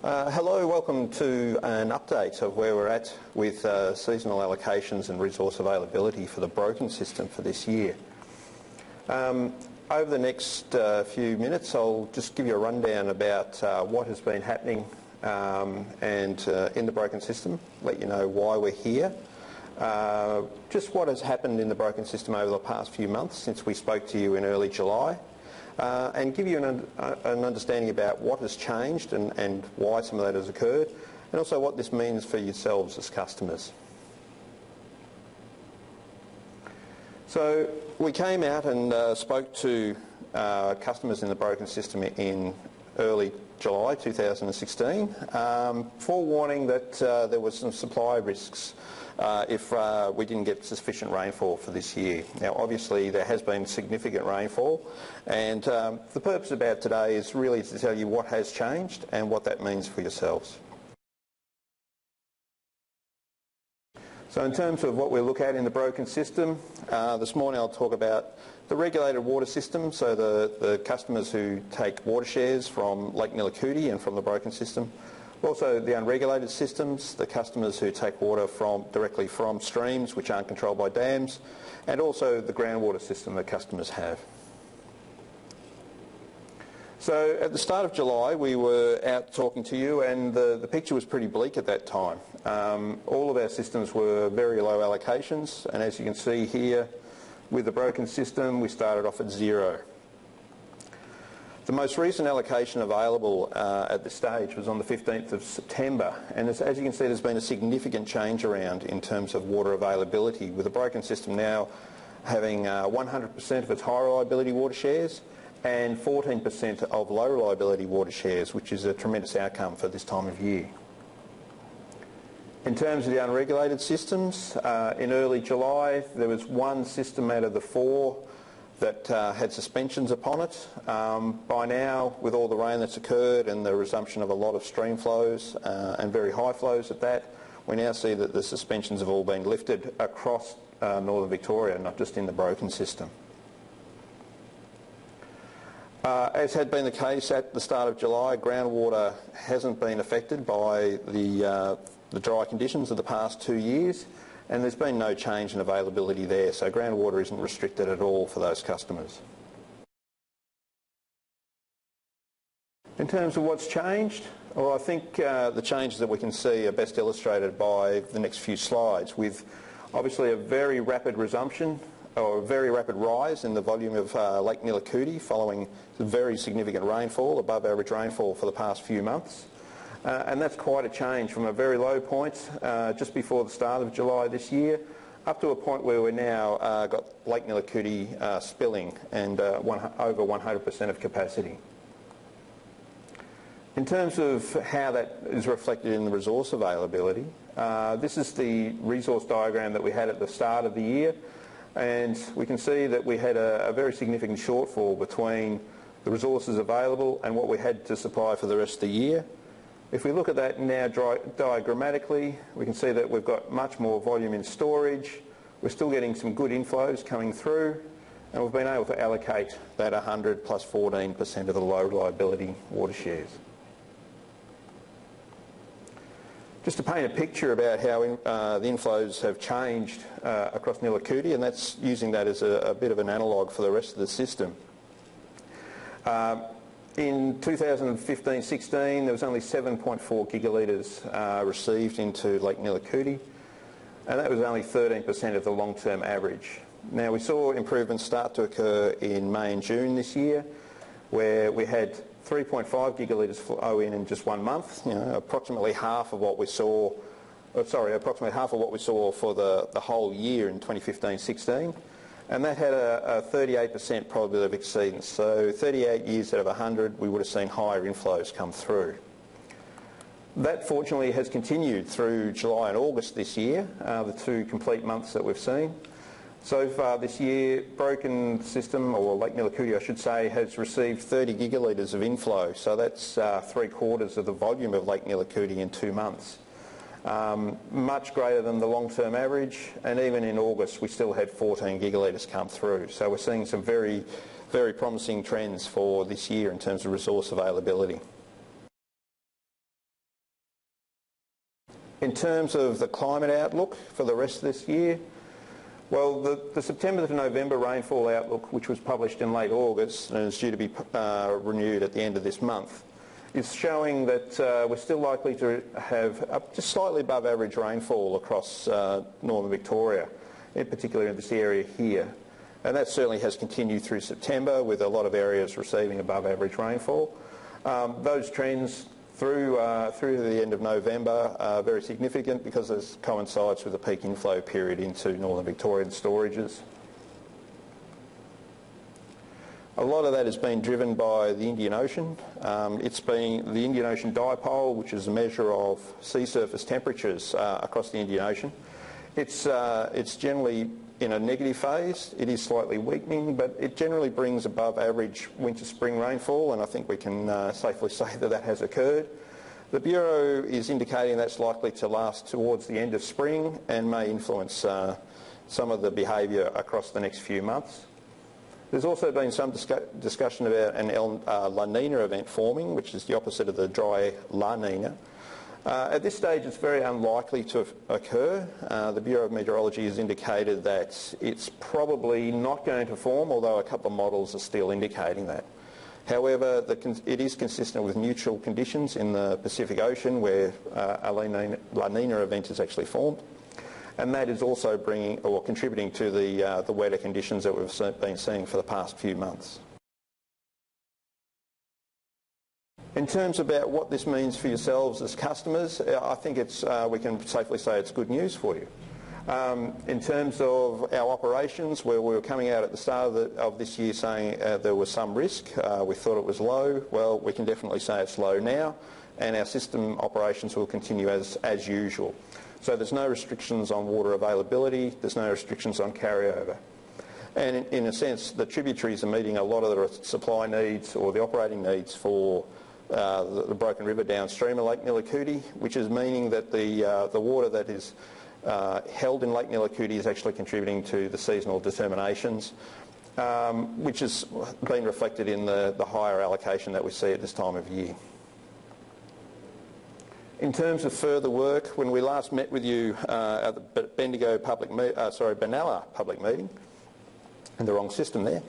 Hello, welcome to an update of where we're at with seasonal allocations and resource availability for the broken system for this year. Over the next few minutes I'll just give you a rundown about what has been happening in the broken system, let you know why we're here, just what has happened in the broken system over the past few months since we spoke to you in early July, and give you an understanding about what has changed and why some of that has occurred, and also what this means for yourselves as customers. So we came out and spoke to customers in the broken system in early July 2016, forewarning that there was some supply risks if we didn't get sufficient rainfall for this year. Now obviously there has been significant rainfall, and the purpose about today is really to tell you what has changed and what that means for yourselves. So in terms of what we'll look at in the broken system, this morning I'll talk about the regulated water system, so the customers who take water shares from Lake Nillucooty and from the broken system. Also the unregulated systems, the customers who take water directly from streams which aren't controlled by dams, and also the groundwater system that customers have. So at the start of July we were out talking to you, and the picture was pretty bleak at that time. All of our systems were very low allocations, and as you can see here with the broken system we started off at 0. The most recent allocation available at this stage was on the 15th of September, and as you can see there's been a significant change around in terms of water availability, with the broken system now having 100% of its high reliability water shares and 14% of low reliability water shares, which is a tremendous outcome for this time of year. In terms of the unregulated systems, in early July there was one system out of the 4 that had suspensions upon it. By now, with all the rain that's occurred and the resumption of a lot of stream flows and very high flows at that, we now see that the suspensions have all been lifted across northern Victoria, not just in the broken system. As had been the case at the start of July, groundwater hasn't been affected by the dry conditions of the past 2 years, and there's been no change in availability there, so groundwater isn't restricted at all for those customers. In terms of what's changed, well, I think the changes that we can see are best illustrated by the next few slides, with obviously a very rapid resumption or a very rapid rise in the volume of Lake Nillucooty following very significant rainfall, above average rainfall for the past few months. And that's quite a change from a very low point just before the start of July this year, up to a point where we're now got Lake Nillucooty spilling and over 100% of capacity. In terms of how that is reflected in the resource availability, this is the resource diagram that we had at the start of the year, and we can see that we had a very significant shortfall between the resources available and what we had to supply for the rest of the year. If we look at that now diagrammatically, we can see that we've got much more volume in storage, we're still getting some good inflows coming through, and we've been able to allocate that 100 plus 14% of the low reliability water shares. Just to paint a picture about how the inflows have changed across Nillucooty, and that's using that as a bit of an analogue for the rest of the system. In 2015-16 there was only 7.4 gigalitres received into Lake Nillucooty, and that was only 13% of the long-term average. Now we saw improvements start to occur in May and June this year, where we had 3.5 gigalitres flow in just 1 month, approximately half of what we saw for the whole year in 2015-16. And that had a 38% probability of exceedance. So 38 years out of 100 we would have seen higher inflows come through. That fortunately has continued through July and August this year, the 2 complete months that we've seen. So far this year, broken system, or Lake Nillucooty I should say, has received 30 gigalitres of inflow, so that's 3/4 of the volume of Lake Nillucooty in 2 months. Much greater than the long-term average, and even in August we still had 14 gigalitres come through. So we're seeing some very, very promising trends for this year in terms of resource availability. In terms of the climate outlook for the rest of this year, well, the September to November rainfall outlook, which was published in late August and is due to be renewed at the end of this month, is showing that we're still likely to have just slightly above average rainfall across northern Victoria, in particular in this area here. And that certainly has continued through September, with a lot of areas receiving above average rainfall. Those trends through the end of November are very significant because it coincides with the peak inflow period into northern Victorian storages. A lot of that has been driven by the Indian Ocean. It's been the Indian Ocean dipole, which is a measure of sea surface temperatures across the Indian Ocean. It's generally in a negative phase. It is slightly weakening, but it generally brings above average winter-spring rainfall, and I think we can safely say that that has occurred. The Bureau is indicating that's likely to last towards the end of spring and may influence some of the behaviour across the next few months. There's also been some discussion about an La Nina event forming, which is the opposite of the dry La Nina. At this stage, it's very unlikely to occur. The Bureau of Meteorology has indicated that it's probably not going to form, although a couple of models are still indicating that. However, it is consistent with neutral conditions in the Pacific Ocean, where a La Nina event is actually formed. And that is also bringing or contributing to the wetter conditions that we've been seeing for the past few months. In terms about what this means for yourselves as customers, I think we can safely say it's good news for you. In terms of our operations, where we were coming out at the start of this year saying there was some risk, we thought it was low. Well, we can definitely say it's low now, and our system operations will continue as usual. So there's no restrictions on water availability, there's no restrictions on carryover. And in a sense, the tributaries are meeting a lot of the supply needs or the operating needs for the Broken River downstream of Lake Nillucooty, which is meaning that the water that is held in Lake Nillucooty is actually contributing to the seasonal determinations, which has been reflected in the higher allocation that we see at this time of year. In terms of further work, when we last met with you at the Bendigo Benalla public meeting, and the wrong system there,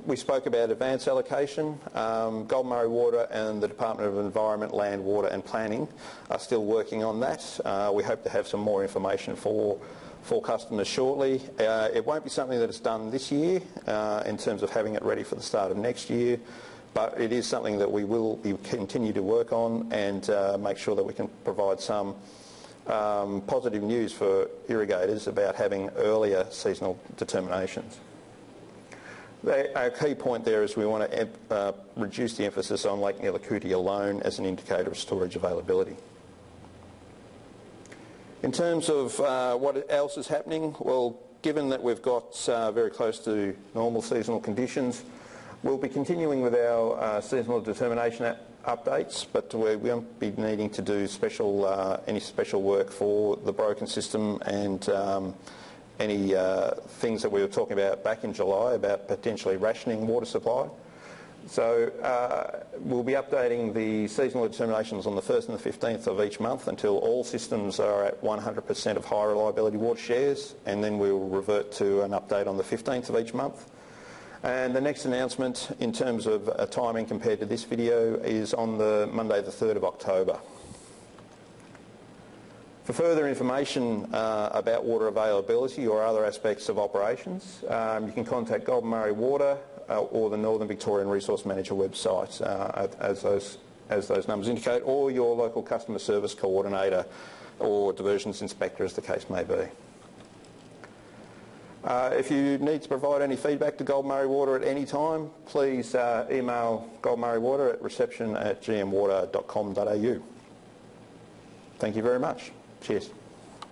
we spoke about advance allocation. Goulburn-Murray Water and the Department of Environment, Land, Water and Planning are still working on that. We hope to have some more information for customers shortly. It won't be something that is done this year in terms of having it ready for the start of next year, but it is something that we will continue to work on and make sure that we can provide some positive news for irrigators about having earlier seasonal determinations. Our key point there is we want to reduce the emphasis on Lake Nillucooty alone as an indicator of storage availability. In terms of what else is happening, well, given that we've got very close to normal seasonal conditions, we'll be continuing with our seasonal determination updates, but we won't be needing to do any special work for the broken system and any things that we were talking about back in July about potentially rationing water supply. So we'll be updating the seasonal determinations on the 1st and the 15th of each month until all systems are at 100% of high reliability water shares, and then we'll revert to an update on the 15th of each month. And the next announcement in terms of timing compared to this video is on the Monday the 3rd of October. For further information about water availability or other aspects of operations, you can contact Goulburn-Murray Water or the Northern Victorian Resource Manager website as those numbers indicate, or your local customer service coordinator or diversions inspector as the case may be. If you need to provide any feedback to Goulburn-Murray Water at any time, please email Goulburn-Murray Water at reception@gmwater.com.au. Thank you very much. Cheers.